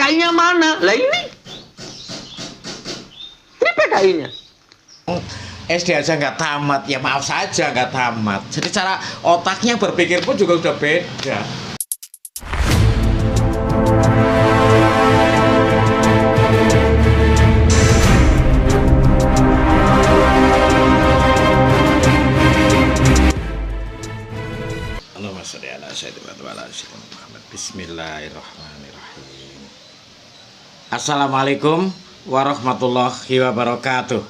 PKI-nya mana? Lah ini PKI-nya. SD aja nggak tamat, ya maaf saja nggak tamat. Jadi cara otaknya berpikir pun juga udah beda. Allahumma sholli ala sayyidina Muhammad. Bismillahirrahmanirrahim. Assalamualaikum warahmatullahi wabarakatuh.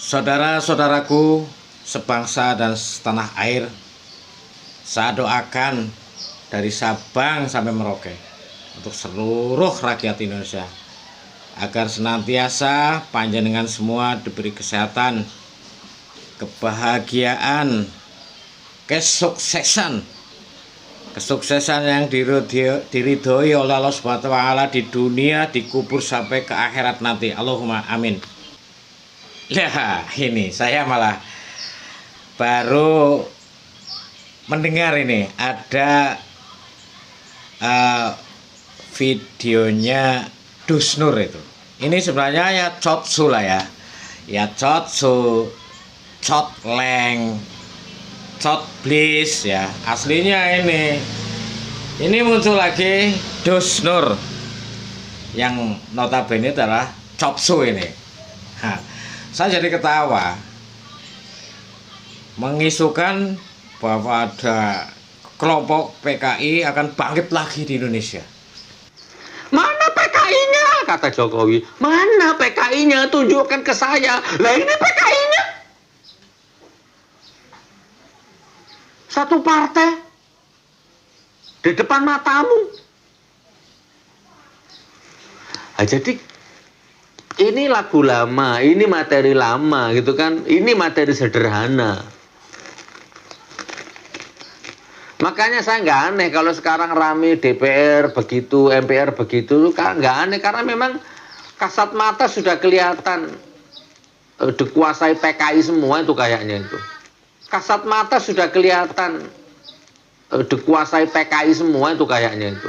Saudara-saudaraku sebangsa dan setanah air, saya doakan dari Sabang sampai Merauke untuk seluruh rakyat Indonesia agar senantiasa panjenengan semua diberi kesehatan, kebahagiaan, kesuksesan yang diridhoi oleh Allah Subhanahu wa taala di dunia, dikubur sampai ke akhirat nanti. Allahumma amin. Lah, ini saya malah baru mendengar ini ada videonya Dus Nur itu. Ini sebenarnya ya cotsu lah ya. Ya cotsu, cotleng, cotblis ya. Aslinya ini. Ini muncul lagi Dus Nur yang notabene adalah copsu ini. Saya jadi ketawa mengisukan bahwa ada kelompok PKI akan bangkit lagi di Indonesia. Mana PKI-nya? Kata Jokowi. Mana PKI-nya? Tunjukkan ke saya. Lah ini PKI-nya. Satu partai di depan matamu. Nah, jadi ini lagu lama, ini materi lama gitu kan, ini materi sederhana. Makanya saya nggak aneh kalau sekarang rame DPR begitu, MPR begitu, nggak aneh karena memang kasat mata sudah kelihatan dikuasai PKI semua itu kayaknya itu. Kasat mata sudah kelihatan dikuasai PKI semua itu kayaknya itu.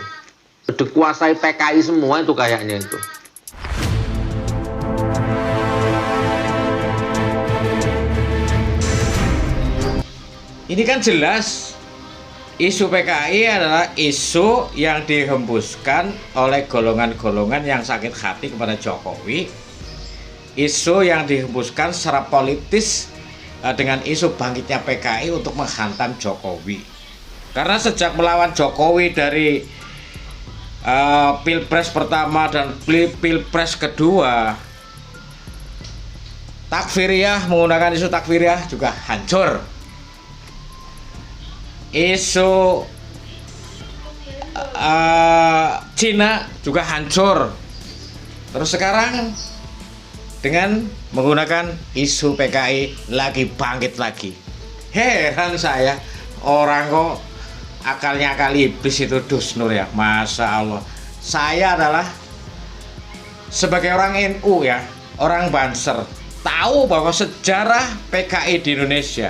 Dikuasai PKI semua itu kayaknya itu. Ini kan jelas isu PKI adalah isu yang dihembuskan oleh golongan-golongan yang sakit hati kepada Jokowi. Isu yang dihembuskan secara politis dengan isu bangkitnya PKI untuk menghantam Jokowi. Karena sejak melawan Jokowi dari Pilpres pertama dan Pilpres kedua, takfiriyah, menggunakan isu takfiriyah juga hancur. Isu Cina juga hancur. Terus sekarang dengan menggunakan isu PKI lagi bangkit lagi. Heran saya, orang kok akalnya kali iblis itu Dus Nur ya. Masya Allah. Saya adalah sebagai orang NU ya, orang Banser, tahu bahwa sejarah PKI di Indonesia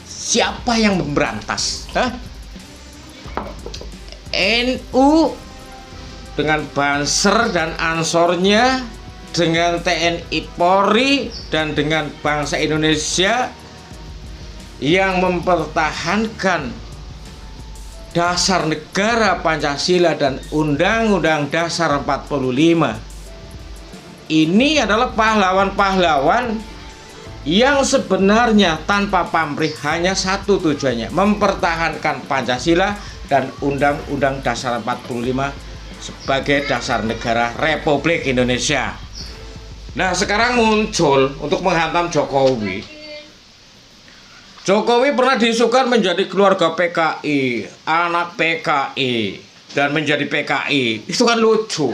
siapa yang memberantas? NU dengan Banser dan Ansornya, dengan TNI Polri dan dengan bangsa Indonesia yang mempertahankan dasar negara Pancasila dan Undang-Undang Dasar 45. Ini adalah pahlawan-pahlawan yang sebenarnya tanpa pamrih hanya satu tujuannya, mempertahankan Pancasila dan Undang-Undang Dasar 45 sebagai dasar negara Republik Indonesia. Nah, sekarang muncul untuk menghantam Jokowi. Jokowi pernah diisukan menjadi keluarga PKI, anak PKI, dan menjadi PKI. Itu kan lucu.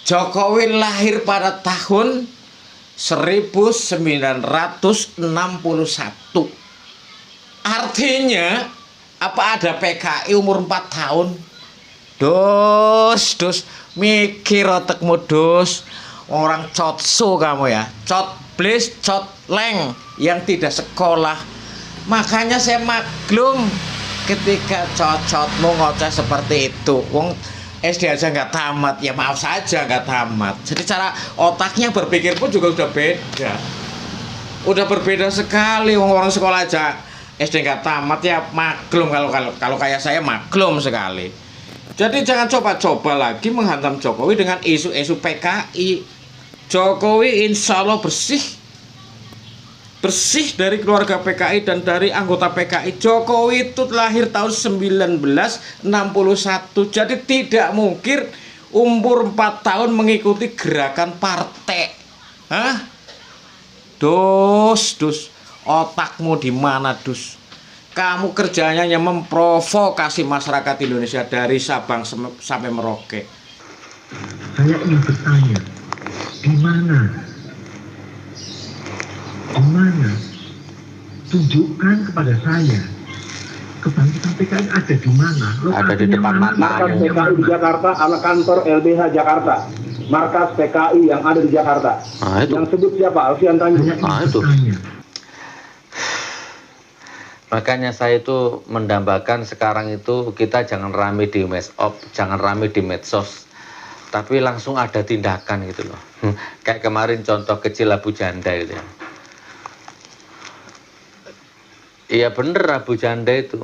Jokowi lahir pada tahun 1961. Artinya apa ada PKI umur 4 tahun? Dus, mikir otakmu Dus. Orang cotsu kamu ya, cotblis, cotleng yang tidak sekolah. Makanya saya maklum ketika cocotmu ngoceh seperti itu. Wong SD aja nggak tamat, ya maaf saja nggak tamat. Jadi cara otaknya berpikir pun juga udah beda. Udah berbeda sekali. Orang sekolah aja SD nggak tamat ya maklum, kalau kayak saya maklum sekali. Jadi jangan coba-coba lagi menghantam Jokowi dengan isu-isu PKI. Jokowi insya Allah bersih dari keluarga PKI dan dari anggota PKI. Jokowi itu lahir tahun 1961. Jadi tidak mungkin umur 4 tahun mengikuti gerakan partai. Hah? Dus, otakmu di mana, Dus? Kamu kerjanya hanya memprovokasi masyarakat Indonesia dari Sabang sampai Merauke. Saya ingin bertanya, di mana? Tunjukkan kepada saya. Kebangkitan PKI ada di mana? Ada di depan mata. Markas PKI di Jakarta, anak kantor LBH Jakarta. Markas PKI yang ada di Jakarta. Nah, itu. Yang sebut siapa? Alfian Tanjung. Nah, itu. Makanya saya itu mendambakan sekarang itu kita jangan rame di jangan rame di medsos, tapi langsung ada tindakan gitu loh. Kayak kemarin contoh kecil Abu Janda itu ya. Iya bener Abu Janda itu.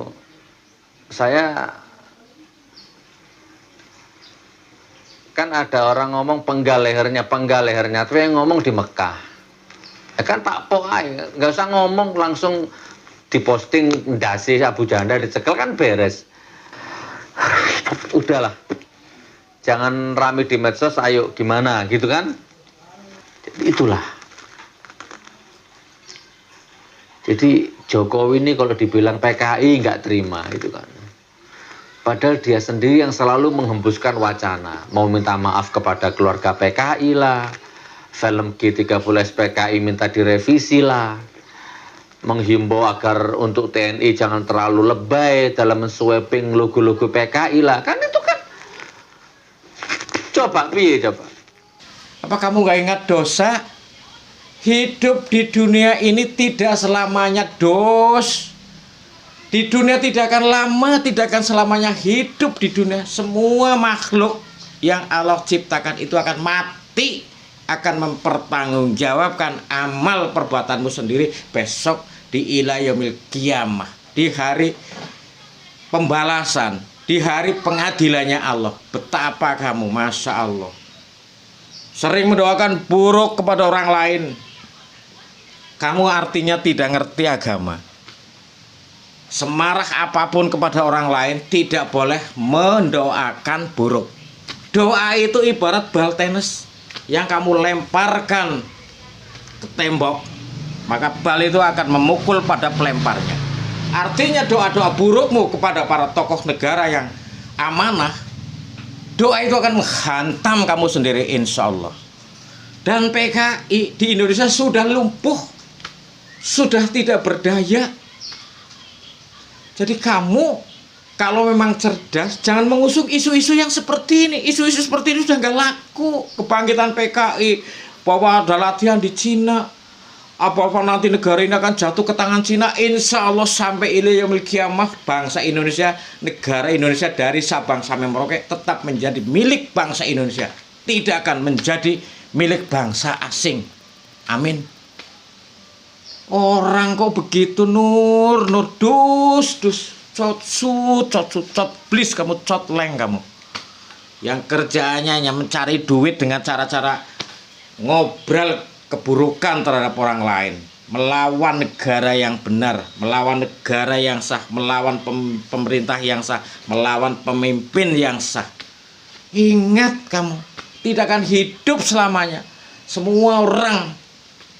Saya kan ada orang ngomong penggal lehernya, tapi yang ngomong di Mekah. Ya kan Pak Poai, nggak usah ngomong langsung diposting ndase Abu Janda dicekel kan beres. Udahlah. Jangan rame di medsos, ayo gimana gitu kan? Itulah. Jadi Jokowi ini kalau dibilang PKI nggak terima itu kan. Padahal dia sendiri yang selalu menghembuskan wacana. Mau minta maaf kepada keluarga PKI lah. Film G30 SPKI minta direvisi lah. Menghimbau agar untuk TNI jangan terlalu lebay dalam mensweeping logo-logo PKI lah. Kan itu kan. Coba, piye coba. Apa kamu nggak ingat dosa? Hidup di dunia ini tidak selamanya, Dos. Di dunia tidak akan lama, tidak akan selamanya hidup di dunia. Semua makhluk yang Allah ciptakan itu akan mati, akan mempertanggungjawabkan amal perbuatanmu sendiri besok di ila yaumil qiyamah, di hari pembalasan, di hari pengadilannya Allah. Betapa kamu, Masya Allah, sering mendoakan buruk kepada orang lain. Kamu artinya tidak ngerti agama. Semarah apapun kepada orang lain, tidak boleh mendoakan buruk. Doa itu ibarat bal tenis yang kamu lemparkan ke tembok, maka bal itu akan memukul pada pelemparnya. Artinya doa-doa burukmu kepada para tokoh negara yang amanah, doa itu akan menghantam kamu sendiri insya Allah. Dan PKI di Indonesia sudah lumpuh, sudah tidak berdaya. Jadi kamu kalau memang cerdas, jangan mengusung isu-isu yang seperti ini. Isu-isu seperti ini sudah nggak laku. Kebangkitan PKI, bahwa ada latihan di Cina, apa-apa nanti negara ini akan jatuh ke tangan Cina. Insya Allah sampai ila yaumil qiyamah, bangsa Indonesia, negara Indonesia dari Sabang sampai Merauke tetap menjadi milik bangsa Indonesia, tidak akan menjadi milik bangsa asing. Amin. Orang kok begitu, Nur, dus, cot, please kamu cot leng kamu. Yang kerjaannya hanya mencari duit dengan cara-cara ngobrol keburukan terhadap orang lain, melawan negara yang benar, melawan negara yang sah, melawan pemerintah yang sah, melawan pemimpin yang sah. Ingat kamu, tidak akan hidup selamanya. Semua orang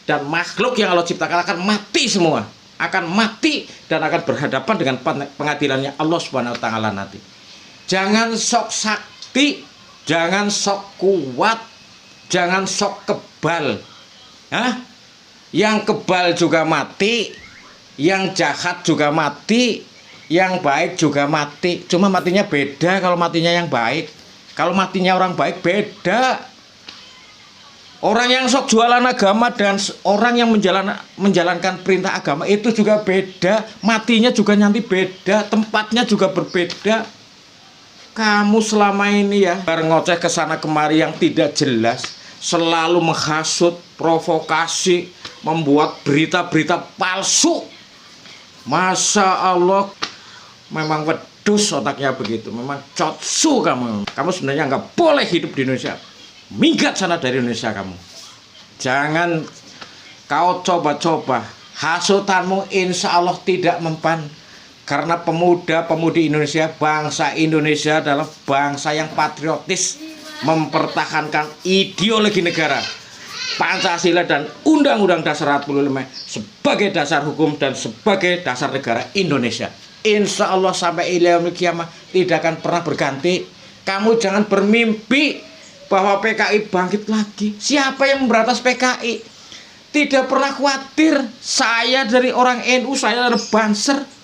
dan makhluk yang Allah ciptakan akan mati semua, akan mati dan akan berhadapan dengan pengadilannya Allah Subhanahu wa taala nanti. Jangan sok sakti, jangan sok kuat, jangan sok kebal. Hah? Yang kebal juga mati, yang jahat juga mati, yang baik juga mati. Cuma matinya beda kalau matinya yang baik. Kalau matinya orang baik beda. Orang yang sok jualan agama dan orang yang menjalankan perintah agama itu juga beda. Matinya juga nanti beda, tempatnya juga berbeda. Kamu selama ini ya ngoceh kesana kemari yang tidak jelas, selalu menghasut, provokasi, membuat berita-berita palsu. Masya Allah, memang wedus otaknya begitu, memang cotsu kamu. Kamu sebenarnya nggak boleh hidup di Indonesia. Minggat sana dari Indonesia kamu. Jangan kau coba-coba. Hasutanmu insya Allah tidak mempan. Karena pemuda-pemudi Indonesia, bangsa Indonesia adalah bangsa yang patriotis, mempertahankan ideologi negara, Pancasila dan Undang-Undang Dasar 45 sebagai dasar hukum dan sebagai dasar negara Indonesia. Insya Allah sampai yaumil qiyamah tidak akan pernah berganti. Kamu jangan bermimpi bahwa PKI bangkit lagi. Siapa yang memberantas PKI? Tidak pernah khawatir. Saya dari orang NU, saya dari Banser.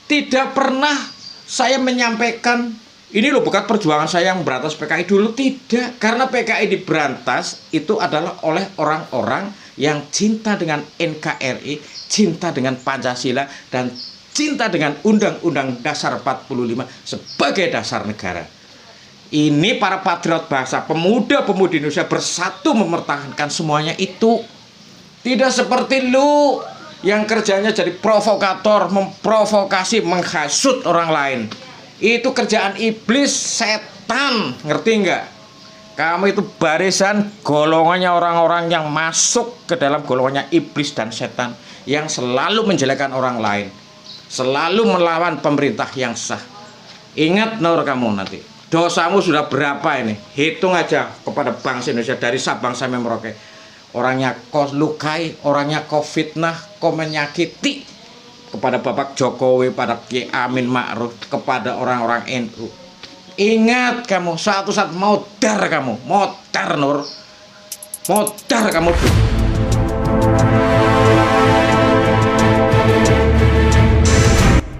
Tidak pernah saya menyampaikan ini loh bekat perjuangan saya yang memberantas PKI dulu. Tidak, karena PKI diberantas itu adalah oleh orang-orang yang cinta dengan NKRI, cinta dengan Pancasila, dan cinta dengan Undang-Undang Dasar 45 sebagai dasar negara. Ini para patriot bangsa, pemuda-pemudi Indonesia bersatu mempertahankan semuanya itu. Tidak seperti lu yang kerjanya jadi provokator, memprovokasi, menghasut orang lain. Itu kerjaan iblis, setan, ngerti nggak? Kamu itu barisan golongannya orang-orang yang masuk ke dalam golongannya iblis dan setan, yang selalu menjelekkan orang lain, selalu melawan pemerintah yang sah. Ingat Nur, kamu nanti dosamu sudah berapa ini? Hitung aja kepada bangsa Indonesia dari Sabang sampai Merauke. Orangnya kau lukai, orangnya kau fitnah, kau menyakiti kepada Bapak Jokowi, pada Kiai Amin Ma'ruf, kepada orang-orang NU. Ingat kamu, suatu saat modar kamu, modar Nur, modar kamu.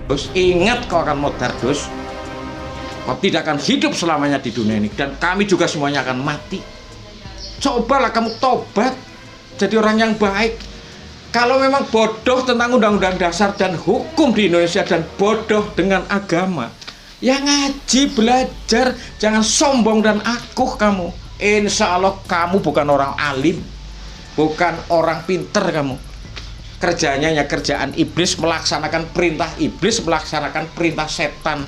Terus ingat kau akan modar, dus. Kau tidak akan hidup selamanya di dunia ini, dan kami juga semuanya akan mati. Cobalah kamu tobat, jadi orang yang baik. Kalau memang bodoh tentang Undang-Undang Dasar dan hukum di Indonesia dan bodoh dengan agama, ya ngaji, belajar, jangan sombong dan akuh kamu. Insya Allah kamu bukan orang alim, bukan orang pinter kamu. Kerjanya ya kerjaan iblis, melaksanakan perintah iblis, melaksanakan perintah setan.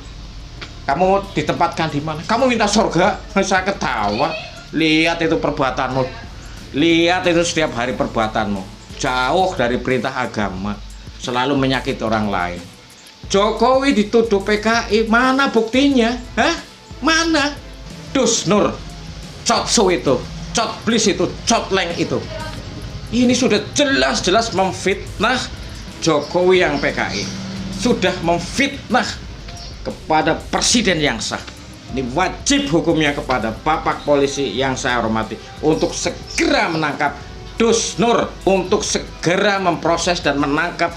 Kamu mau ditempatkan di mana? Kamu minta surga? Saya ketawa. Lihat itu perbuatanmu, lihat itu setiap hari perbuatanmu, jauh dari perintah agama, selalu menyakiti orang lain. Jokowi dituduh PKI, mana buktinya? Hah? Mana? Dus Nur, cotsu itu, cotblis itu, cotleng itu. Ini sudah jelas-jelas memfitnah Jokowi yang PKI, sudah memfitnah kepada presiden yang sah. Ini wajib hukumnya kepada Bapak Polisi yang saya hormati untuk segera menangkap Dus Nur, untuk segera memproses dan menangkap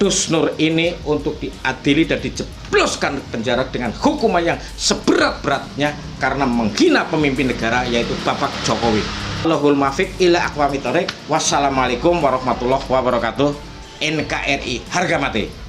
Dus Nur ini untuk diadili dan dijebloskan ke penjara dengan hukuman yang seberat-beratnya karena menghina pemimpin negara yaitu Bapak Jokowi. Allahul muwaffiq ila aqwamit thoriq. Wassalamualaikum warahmatullahi wabarakatuh. NKRI harga mati.